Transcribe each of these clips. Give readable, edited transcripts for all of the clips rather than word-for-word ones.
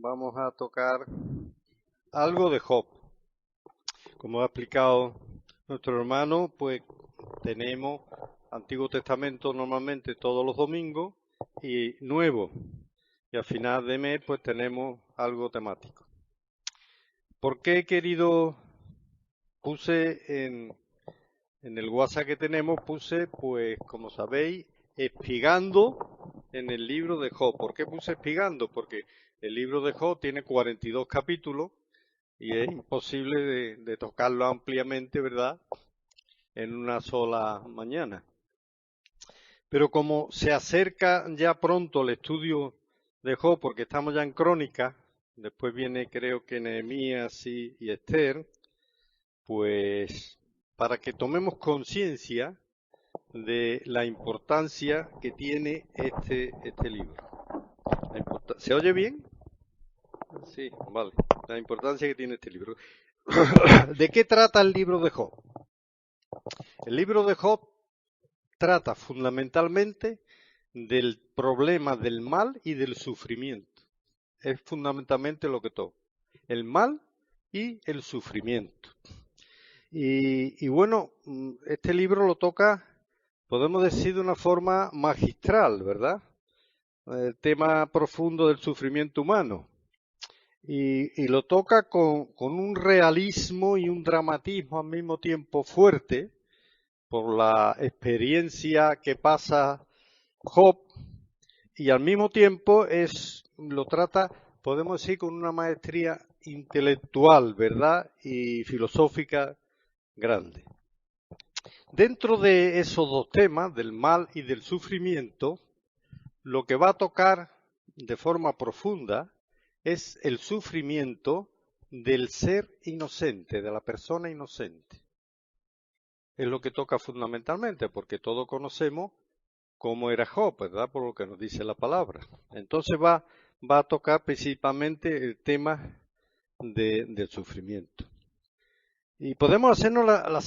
vamos a tocar algo de Job. Como ha explicado nuestro hermano, pues tenemos Antiguo Testamento normalmente todos los domingos y Nuevo. Y al final de mes pues tenemos algo temático. ¿Por qué puse en el WhatsApp que tenemos, pues como sabéis, espigando en el libro de Job? ¿Por qué puse espigando? Porque el libro de Job tiene 42 capítulos y es imposible de tocarlo ampliamente, ¿verdad?, en una sola mañana. Pero como se acerca ya pronto el estudio de Job, porque estamos ya en Crónicas, después viene creo que Nehemías y Esther, pues para que tomemos conciencia de la importancia que tiene este libro. ¿Se oye bien? Sí, vale. La importancia que tiene este libro. ¿De qué trata el libro de Job? El libro de Job trata fundamentalmente del problema del mal y del sufrimiento. Es fundamentalmente lo que toca. El mal y el sufrimiento. Y bueno, este libro lo toca, podemos decir, de una forma magistral, ¿verdad? El tema profundo del sufrimiento humano. Y lo toca con un realismo y un dramatismo al mismo tiempo fuerte, por la experiencia que pasa Job, y al mismo tiempo lo trata, podemos decir, con una maestría intelectual, ¿verdad?, y filosófica grande. Dentro de esos dos temas, del mal y del sufrimiento, lo que va a tocar de forma profunda es el sufrimiento del ser inocente, de la persona inocente. Es lo que toca fundamentalmente, porque todos conocemos cómo era Job, ¿verdad?, por lo que nos dice la palabra. Entonces va a tocar principalmente el tema del sufrimiento. Y podemos hacernos la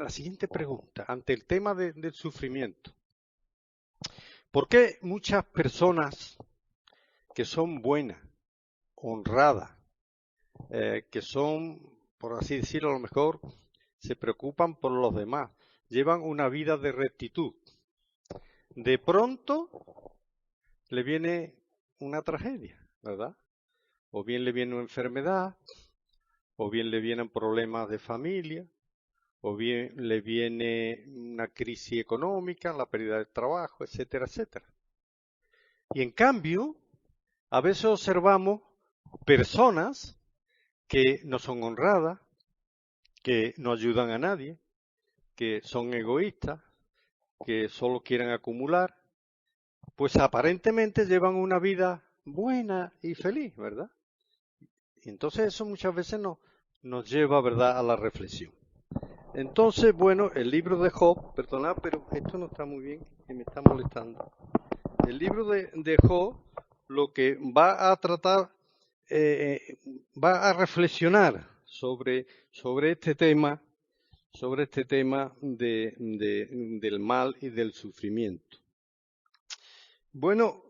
siguiente pregunta ante el tema del sufrimiento. ¿Por qué muchas personas que son buenas, honradas, que son, por así decirlo, a lo mejor se preocupan por los demás, llevan una vida de rectitud, de pronto le viene una tragedia, ¿verdad? O bien le viene una enfermedad, o bien le vienen problemas de familia, o bien le viene una crisis económica, la pérdida del trabajo, etcétera, etcétera? Y en cambio, a veces observamos personas que no son honradas, que no ayudan a nadie, que son egoístas, que solo quieren acumular, pues aparentemente llevan una vida buena y feliz, ¿verdad? Y entonces eso muchas veces nos lleva, ¿verdad?, a la reflexión. Entonces, bueno, el libro de Job, perdonad, pero esto no está muy bien y me está molestando. El libro de Job lo que va a tratar, va a reflexionar sobre este tema del mal y del sufrimiento. Bueno,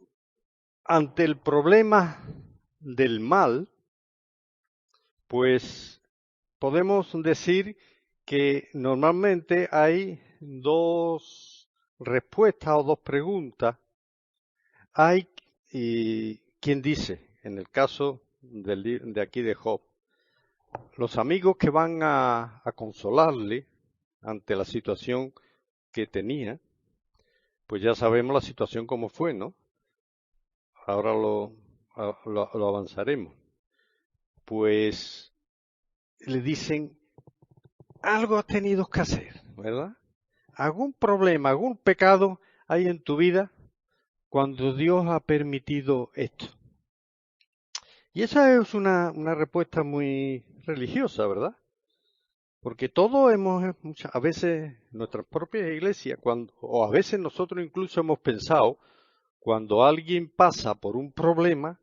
ante el problema del mal, pues podemos decir que normalmente hay dos respuestas o dos preguntas. Hay quien dice, en el caso de aquí de Job, los amigos que van a consolarle ante la situación que tenía, pues ya sabemos la situación como fue, ¿no? Ahora lo avanzaremos. Pues le dicen, algo has tenido que hacer, ¿verdad? ¿Algún problema, algún pecado hay en tu vida cuando Dios ha permitido esto? Y esa es una respuesta muy religiosa, ¿verdad? Porque todos a veces, nuestras propias iglesias, o a veces nosotros incluso hemos pensado, cuando alguien pasa por un problema,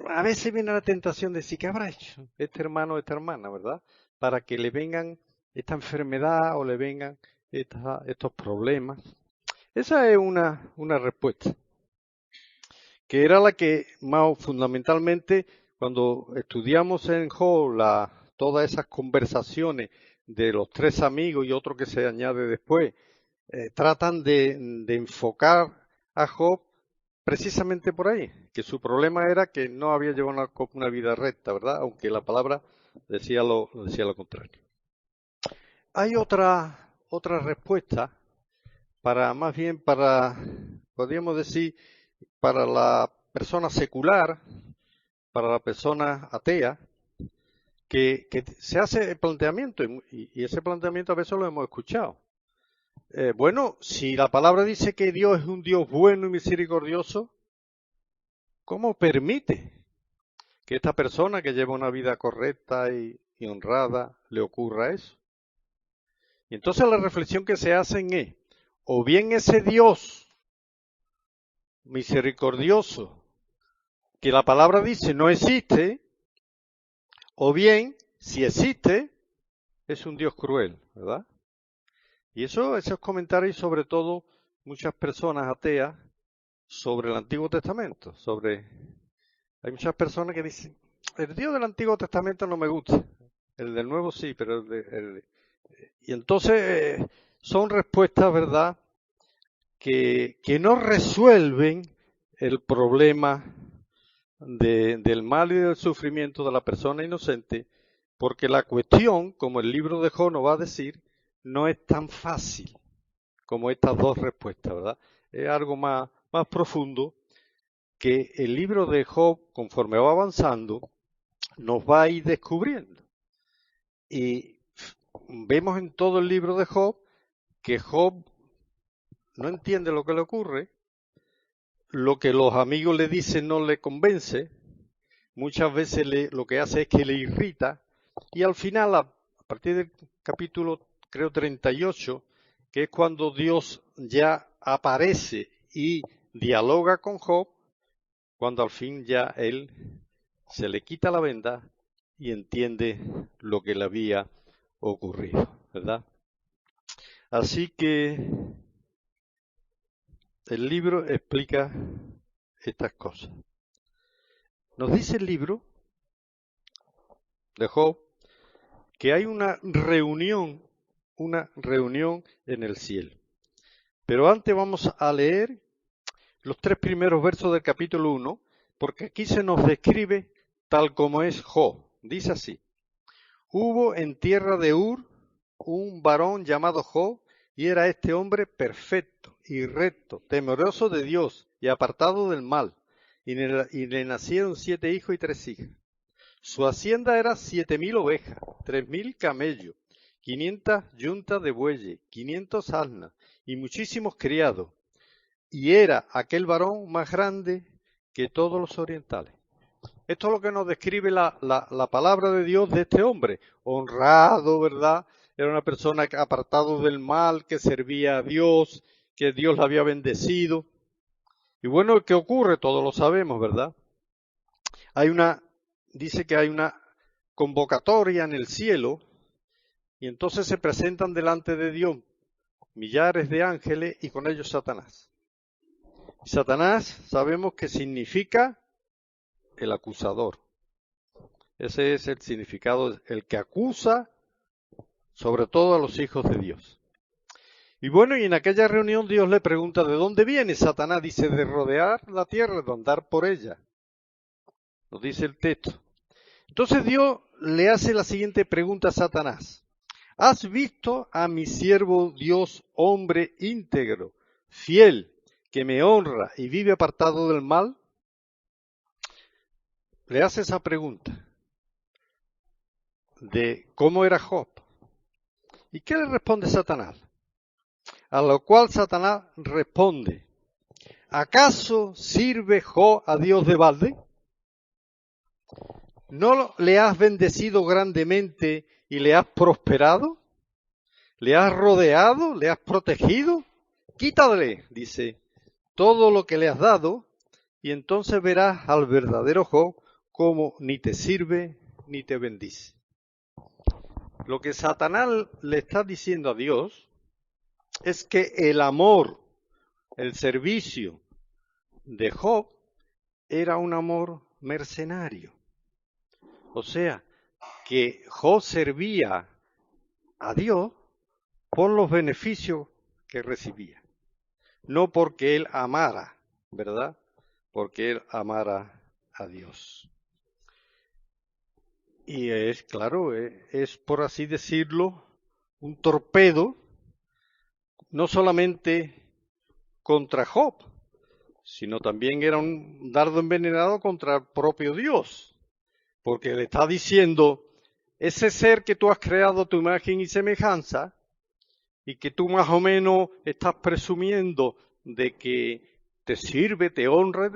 a veces viene la tentación de decir, ¿qué habrá hecho este hermano o esta hermana, verdad? Para que le vengan esta enfermedad o le vengan estos problemas. Esa es una respuesta que era la que más fundamentalmente, cuando estudiamos en Job todas esas conversaciones de los tres amigos y otro que se añade después, tratan de enfocar a Job precisamente por ahí, que su problema era que no había llevado una vida recta, ¿verdad? Aunque la palabra decía lo contrario. Hay otra respuesta más bien podríamos decir, para la persona secular, para la persona atea, que se hace el planteamiento, y ese planteamiento a veces lo hemos escuchado. Bueno, si la palabra dice que Dios es un Dios bueno y misericordioso, ¿cómo permite que esta persona que lleva una vida correcta y honrada le ocurra eso? Y entonces la reflexión que se hace es, o bien ese Dios misericordioso que la palabra dice no existe, o bien, si existe, es un Dios cruel, ¿verdad? Y esos comentarios, sobre todo, muchas personas ateas, sobre el Antiguo Testamento, hay muchas personas que dicen, el Dios del Antiguo Testamento no me gusta, el del Nuevo sí, pero y entonces son respuestas, ¿verdad?, que no resuelven el problema del mal y del sufrimiento de la persona inocente, porque la cuestión, como el libro de Job nos va a decir, no es tan fácil como estas dos respuestas, ¿verdad? Es algo más profundo que el libro de Job, conforme va avanzando, nos va a ir descubriendo. Y vemos en todo el libro de Job que Job no entiende lo que le ocurre, lo que los amigos le dicen no le convence, muchas veces lo que hace es que le irrita, y al final, a partir del capítulo, creo, 38, que es cuando Dios ya aparece y dialoga con Job, cuando al fin ya él se le quita la venda y entiende lo que le había ocurrido, ¿verdad? Así que el libro explica estas cosas. Nos dice el libro de Job que hay una reunión en el cielo. Pero antes vamos a leer los 3 primeros versos del capítulo 1, porque aquí se nos describe tal como es Job. Dice así: hubo en tierra de Ur un varón llamado Job, y era este hombre perfecto y recto, temeroso de Dios y apartado del mal, y le nacieron 7 hijos y 3 hijas. Su hacienda era 7.000 ovejas, 3.000 camellos, 500 yuntas de bueyes, 500 asnas y muchísimos criados. Y era aquel varón más grande que todos los orientales. Esto es lo que nos describe la palabra de Dios de este hombre. Honrado, ¿verdad? Era una persona apartado del mal, que servía a Dios, que Dios la había bendecido. Y bueno, ¿qué ocurre? Todos lo sabemos, ¿verdad? Dice que hay una convocatoria en el cielo, y entonces se presentan delante de Dios millares de ángeles y con ellos Satanás. Satanás sabemos que significa el acusador. Ese es el significado, el que acusa sobre todo a los hijos de Dios. Y bueno, y en aquella reunión Dios le pregunta, ¿de dónde viene? Satanás dice, de rodear la tierra, de andar por ella. Nos dice el texto. Entonces Dios le hace la siguiente pregunta a Satanás. ¿Has visto a mi siervo Dios, hombre íntegro, fiel, que me honra y vive apartado del mal? Le hace esa pregunta de cómo era Job. ¿Y qué le responde Satanás? A lo cual Satanás responde, ¿acaso sirve Job a Dios de balde? ¿No le has bendecido grandemente y le has prosperado? ¿Le has rodeado? ¿Le has protegido? Quítale, dice, todo lo que le has dado, y entonces verás al verdadero Job como ni te sirve ni te bendice. Lo que Satanás le está diciendo a Dios es que el amor, el servicio de Job era un amor mercenario. O sea, que Job servía a Dios por los beneficios que recibía, no porque él amara, ¿verdad? Porque él amara a Dios. Y es, claro, es por así decirlo, un torpedo, no solamente contra Job, sino también era un dardo envenenado contra el propio Dios, porque le está diciendo, ese ser que tú has creado a tu imagen y semejanza, y que tú más o menos estás presumiendo de que te sirve, te honra,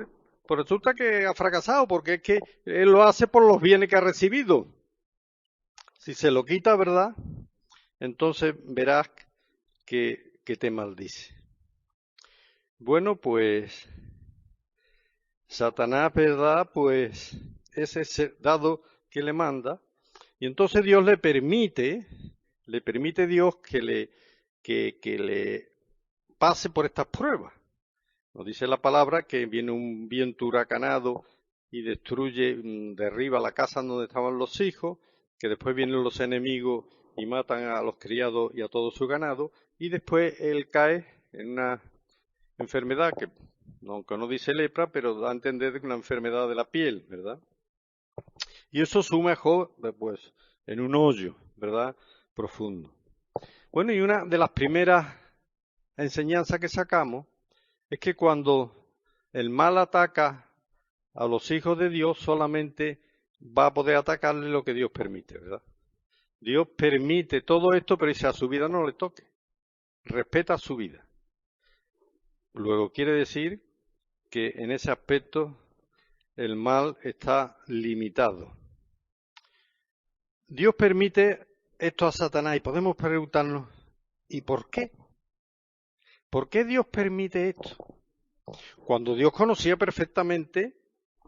pues resulta que ha fracasado, porque es que él lo hace por los bienes que ha recibido. Si se lo quita, ¿verdad? Entonces verás que te maldice. Bueno, pues Satanás, ¿verdad? Pues es ese dado que le manda, y entonces Dios le permite Dios que le pase por estas pruebas. Nos dice la palabra que viene un viento huracanado y destruye, derriba la casa donde estaban los hijos, que después vienen los enemigos y matan a los criados y a todo su ganado, y después él cae en una enfermedad que, aunque no dice lepra, pero da a entender que es una enfermedad de la piel, ¿verdad? Y eso sume a Job, pues, en un hoyo, ¿verdad? Profundo. Bueno, y una de las primeras enseñanzas que sacamos es que cuando el mal ataca a los hijos de Dios, solamente va a poder atacarle lo que Dios permite, ¿verdad? Dios permite todo esto, pero si a su vida no le toque, respeta su vida. Luego quiere decir que en ese aspecto el mal está limitado. Dios permite esto a Satanás y podemos preguntarnos, ¿y por qué? ¿Por qué Dios permite esto? Cuando Dios conocía perfectamente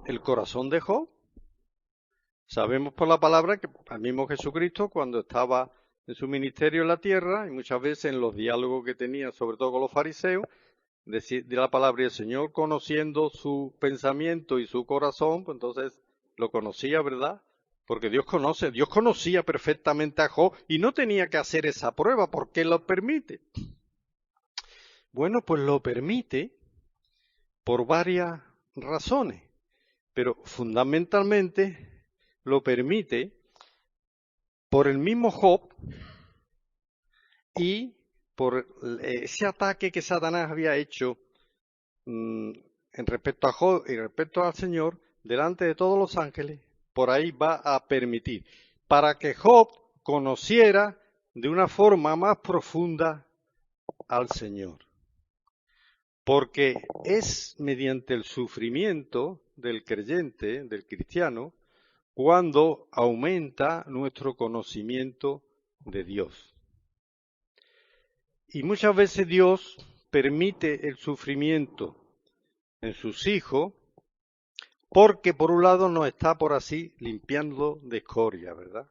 el corazón de Job. Sabemos por la palabra que al mismo Jesucristo, cuando estaba en su ministerio en la tierra, y muchas veces en los diálogos que tenía, sobre todo con los fariseos, de la palabra y el Señor, conociendo su pensamiento y su corazón, pues entonces lo conocía, ¿verdad? Porque Dios conocía perfectamente a Job y no tenía que hacer esa prueba. ¿Por qué lo permite? Bueno, pues lo permite por varias razones, pero fundamentalmente lo permite por el mismo Job y por ese ataque que Satanás había hecho en respecto a Job y respecto al Señor delante de todos los ángeles. Por ahí va a permitir para que Job conociera de una forma más profunda al Señor. Porque es mediante el sufrimiento del creyente, del cristiano, cuando aumenta nuestro conocimiento de Dios. Y muchas veces Dios permite el sufrimiento en sus hijos porque por un lado nos está por así limpiando de escoria, ¿verdad?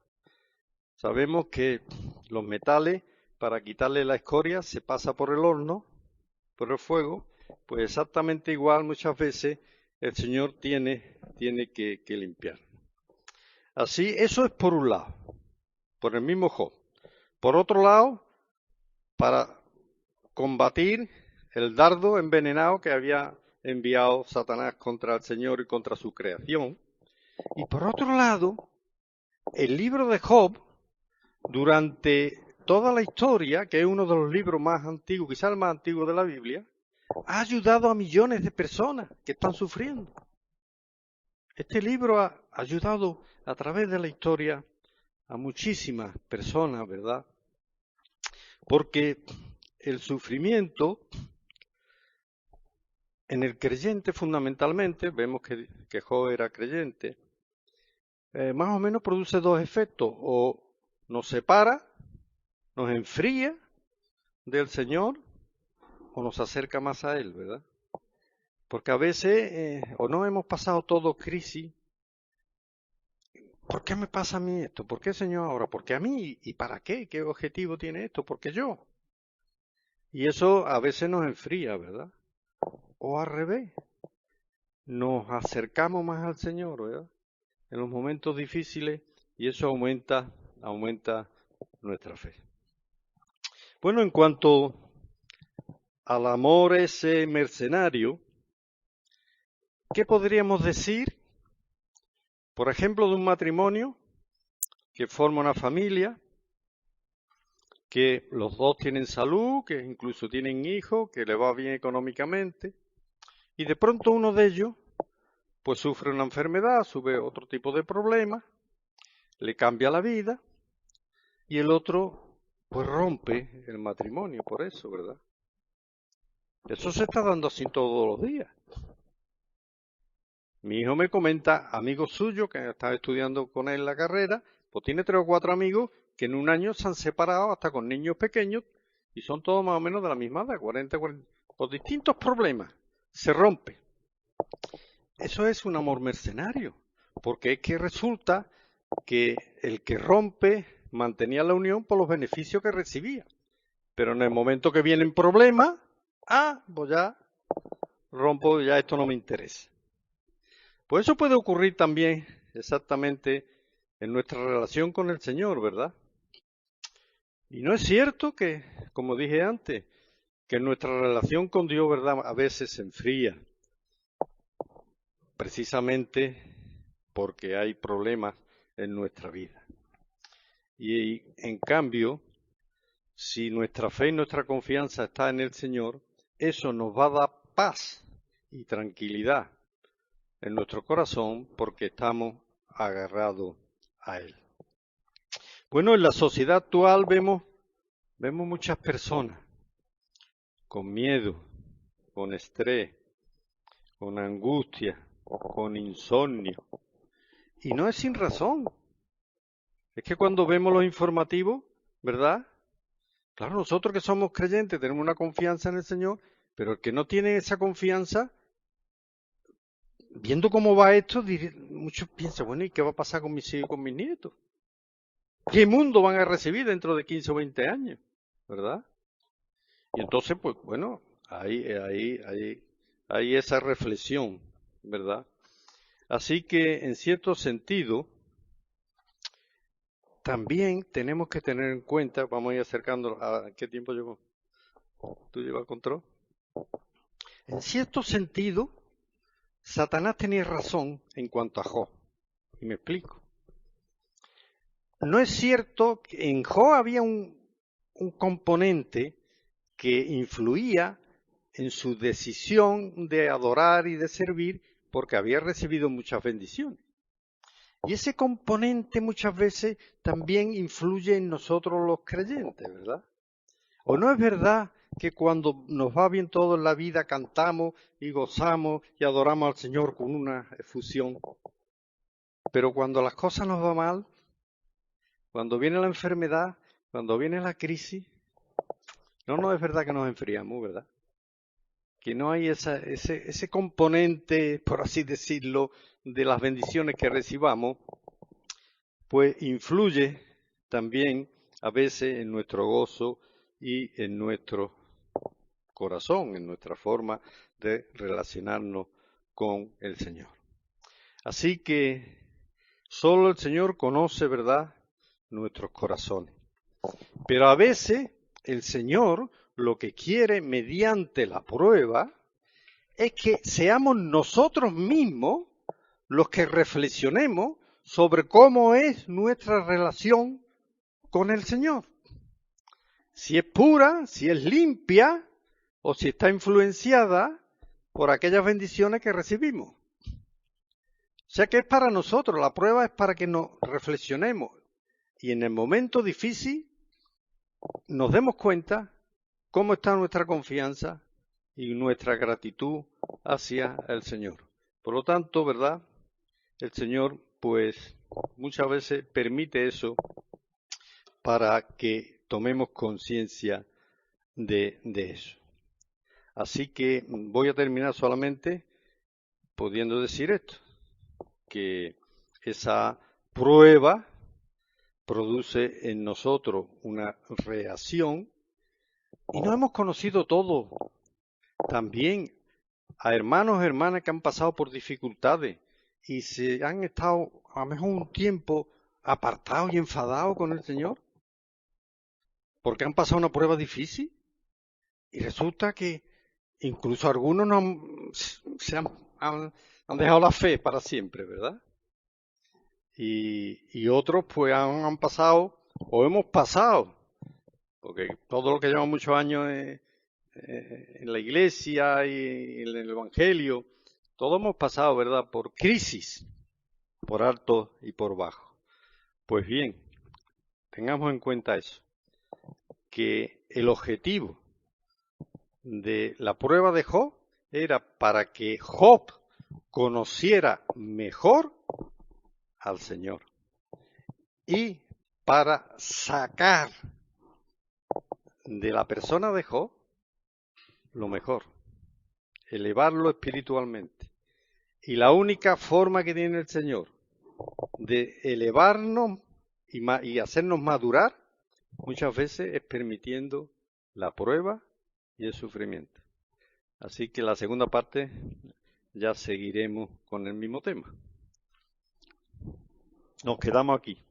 Sabemos que los metales, para quitarle la escoria, se pasa por el horno, por el fuego, pues exactamente igual muchas veces el Señor tiene que limpiar. Así, eso es por un lado, por el mismo Job. Por otro lado, para combatir el dardo envenenado que había enviado Satanás contra el Señor y contra su creación. Y por otro lado, el libro de Job, durante toda la historia, que es uno de los libros más antiguos, quizás el más antiguo de la Biblia, ha ayudado a millones de personas que están sufriendo. Este libro ha ayudado a través de la historia a muchísimas personas, ¿verdad? Porque el sufrimiento en el creyente fundamentalmente, vemos que Job era creyente, más o menos produce dos efectos, o nos separa, nos enfría del Señor, o nos acerca más a Él, ¿verdad? Porque a veces, o no hemos pasado todo crisis. ¿Por qué me pasa a mí esto? ¿Por qué, Señor, ahora? ¿Por qué a mí? ¿Y para qué? ¿Qué objetivo tiene esto? ¿Por qué yo? Y eso a veces nos enfría, ¿verdad? O al revés. nos acercamos más al Señor, ¿verdad? En los momentos difíciles, y eso aumenta nuestra fe. Bueno, en cuanto al amor ese mercenario, ¿qué podríamos decir? Por ejemplo, de un matrimonio que forma una familia, que los dos tienen salud, que incluso tienen hijos, que le va bien económicamente, y de pronto uno de ellos pues sufre una enfermedad, sufre otro tipo de problema, le cambia la vida, y el otro pues rompe el matrimonio por eso, ¿verdad? Eso se está dando así todos los días. Mi hijo me comenta, amigos suyos que están estudiando con él la carrera, pues tiene 3 o 4 amigos que en un año se han separado hasta con niños pequeños y son todos más o menos de la misma edad, 40, por distintos problemas. Se rompe. Eso es un amor mercenario, porque es que resulta que el que rompe mantenía la unión por los beneficios que recibía. Pero en el momento que vienen problemas, pues ya rompo, ya esto no me interesa. Pues eso puede ocurrir también exactamente en nuestra relación con el Señor, ¿verdad? Y no es cierto que, como dije antes, que nuestra relación con Dios, ¿verdad?, a veces se enfría, precisamente porque hay problemas en nuestra vida. Y en cambio, si nuestra fe y nuestra confianza está en el Señor, eso nos va a dar paz y tranquilidad en nuestro corazón porque estamos agarrados a Él. Bueno, en la sociedad actual vemos muchas personas con miedo, con estrés, con angustia, con insomnio. Y no es sin razón. Es que cuando vemos los informativos, ¿verdad? Claro, nosotros que somos creyentes tenemos una confianza en el Señor, pero el que no tiene esa confianza, viendo cómo va esto, muchos piensan, bueno, ¿y qué va a pasar con mis hijos y con mis nietos? ¿Qué mundo van a recibir dentro de 15 o 20 años? ¿Verdad? Y entonces, pues bueno, hay esa reflexión, ¿verdad? Así que, en cierto sentido, también tenemos que tener en cuenta, vamos a ir acercando, ¿a qué tiempo llegó? ¿Tú llevas control? En cierto sentido, Satanás tenía razón en cuanto a Job. Y me explico. No es cierto que en Job había un componente que influía en su decisión de adorar y de servir porque había recibido muchas bendiciones. Y ese componente muchas veces también influye en nosotros los creyentes, ¿verdad? ¿O no es verdad que cuando nos va bien todo en la vida cantamos y gozamos y adoramos al Señor con una efusión? Pero cuando las cosas nos van mal, cuando viene la enfermedad, cuando viene la crisis, no es verdad que nos enfriamos, ¿verdad? Que no hay ese componente, por así decirlo, de las bendiciones que recibamos, pues influye también a veces en nuestro gozo y en nuestro corazón, en nuestra forma de relacionarnos con el Señor. Así que solo el Señor conoce, ¿verdad?, nuestros corazones. Pero a veces el Señor lo que quiere mediante la prueba es que seamos nosotros mismos los que reflexionemos sobre cómo es nuestra relación con el Señor. Si es pura, si es limpia o si está influenciada por aquellas bendiciones que recibimos. O sea que es para nosotros, la prueba es para que nos reflexionemos y en el momento difícil nos demos cuenta cómo está nuestra confianza y nuestra gratitud hacia el Señor. Por lo tanto, ¿verdad?, el Señor pues muchas veces permite eso para que tomemos conciencia de eso. Así que voy a terminar solamente pudiendo decir esto, que esa prueba produce en nosotros una reacción y no hemos conocido todo. También a hermanos o hermanas que han pasado por dificultades y se han estado a lo mejor un tiempo apartados y enfadados con el Señor porque han pasado una prueba difícil y resulta que incluso algunos no han dejado la fe para siempre, ¿verdad? Y otros pues han pasado o hemos pasado, porque todo lo que lleva muchos años en la iglesia y en el Evangelio, todos hemos pasado, ¿verdad?, por crisis, por alto y por bajo. Pues bien, tengamos en cuenta eso, que el objetivo de la prueba de Job era para que Job conociera mejor al Señor y para sacar de la persona de Job lo mejor, elevarlo espiritualmente. Y la única forma que tiene el Señor de elevarnos y hacernos madurar muchas veces es permitiendo la prueba y el sufrimiento. Así que la segunda parte ya seguiremos con el mismo tema. Nos quedamos aquí.